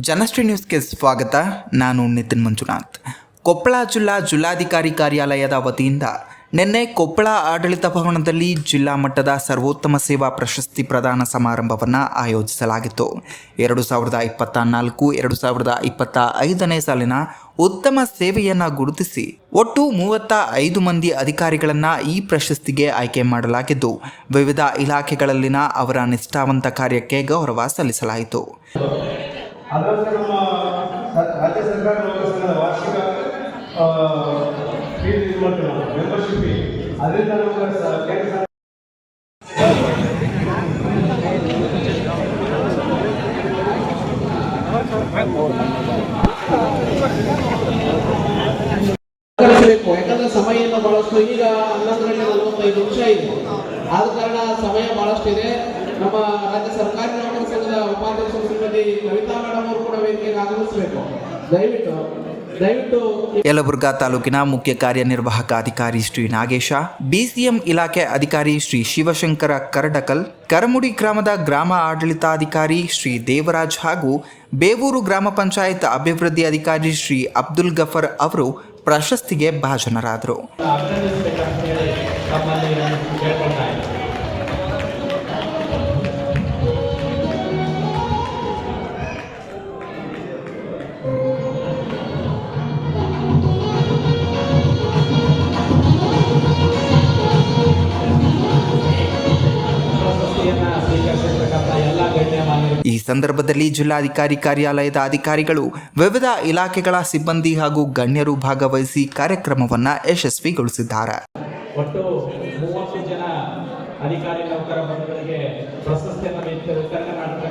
ಜನಶ್ರೀ ನ್ಯೂಸ್ಗೆ ಸ್ವಾಗತ. ನಾನು ನಿತಿನ್ ಮಂಜುನಾಥ್. ಕೊಪ್ಪಳ ಜಿಲ್ಲಾಧಿಕಾರಿ ಕಾರ್ಯಾಲಯದ ವತಿಯಿಂದ ನಿನ್ನೆ ಕೊಪ್ಪಳ ಆಡಳಿತ ಭವನದಲ್ಲಿ ಜಿಲ್ಲಾ ಮಟ್ಟದ ಸರ್ವೋತ್ತಮ ಸೇವಾ ಪ್ರಶಸ್ತಿ ಪ್ರದಾನ ಸಮಾರಂಭವನ್ನು ಆಯೋಜಿಸಲಾಗಿತ್ತು. 2024-2025 ಸಾಲಿನ ಉತ್ತಮ ಸೇವೆಯನ್ನು ಗುರುತಿಸಿ ಒಟ್ಟು 35 ಮಂದಿ ಅಧಿಕಾರಿಗಳನ್ನು ಈ ಪ್ರಶಸ್ತಿಗೆ ಆಯ್ಕೆ ಮಾಡಲಾಗಿದ್ದು, ವಿವಿಧ ಇಲಾಖೆಗಳಲ್ಲಿನ ಅವರ ನಿಷ್ಠಾವಂತ ಕಾರ್ಯಕ್ಕೆ ಗೌರವ ಸಲ್ಲಿಸಲಾಯಿತು. ಅದರಂತೆ ನಮ್ಮ ರಾಜ್ಯ ಸರ್ಕಾರ ಸಂಘದ ವಾರ್ಷಿಕ ಫೀ ಮೆಂಬರ್ಶಿಪ್ ಫೀ ಅದರಿಂದ ನಮಗೆ ಯಾಕಂದ್ರೆ ಸಮಯದಿಂದ ಬಹಳಷ್ಟು ಈಗ 11:45 ನಿಮಿಷ ಇದೆ. ಆದ ಕಾರಣ ಸಮಯ ಬಹಳಷ್ಟಿದೆ. ನಮ್ಮ ರಾಜ್ಯ ಸರ್ಕಾರಿ ನೌಕರ ಸಂಘದ ಉಪಾಧ್ಯಕ್ಷ ಶ್ರೀಮತಿ ಕವಿತಾ ಮೇಡಮ್ ಅವರು ಕೂಡ ವೇದಿಕೆಗೆ ಆಗಮಿಸಬೇಕು. ದಯವಿಟ್ಟು ಯಲಬುರ್ಗಾ ತಾಲೂಕಿನ ಮುಖ್ಯ ಕಾರ್ಯನಿರ್ವಾಹಕ ಅಧಿಕಾರಿ ಶ್ರೀ ನಾಗೇಶ, ಬಿಸಿಎಂ ಇಲಾಖೆ ಅಧಿಕಾರಿ ಶ್ರೀ ಶಿವಶಂಕರ ಕರಡಕಲ್, ಕರಮುಡಿ ಗ್ರಾಮದ ಗ್ರಾಮ ಆಡಳಿತಾಧಿಕಾರಿ ಶ್ರೀ ದೇವರಾಜ್ ಹಾಗೂ ಬೇವೂರು ಗ್ರಾಮ ಪಂಚಾಯತ್ ಅಭಿವೃದ್ಧಿ ಅಧಿಕಾರಿ ಶ್ರೀ ಅಬ್ದುಲ್ ಗಫರ್ ಅವರು ಪ್ರಶಸ್ತಿಗೆ ಭಾಜನರಾದರು. ಈ ಸಂದರ್ಭದಲ್ಲಿ ಜಿಲ್ಲಾಧಿಕಾರಿ ಕಾರ್ಯಾಲಯದ ಅಧಿಕಾರಿಗಳು, ವಿವಿಧ ಇಲಾಖೆಗಳ ಸಿಬ್ಬಂದಿ ಹಾಗೂ ಗಣ್ಯರು ಭಾಗವಹಿಸಿ ಕಾರ್ಯಕ್ರಮವನ್ನು ಯಶಸ್ವಿಗೊಳಿಸಿದ್ದಾರೆ. ಒಟ್ಟು 30 ಜನ ಅಧಿಕಾರಿ ನೌಕರ ಬಂಧುಗಳಿಗೆ ಪ್ರಶಸ್ತಿಯನ್ನು ನೀಡುತ್ತಿರುವ ಕರ್ನಾಟಕ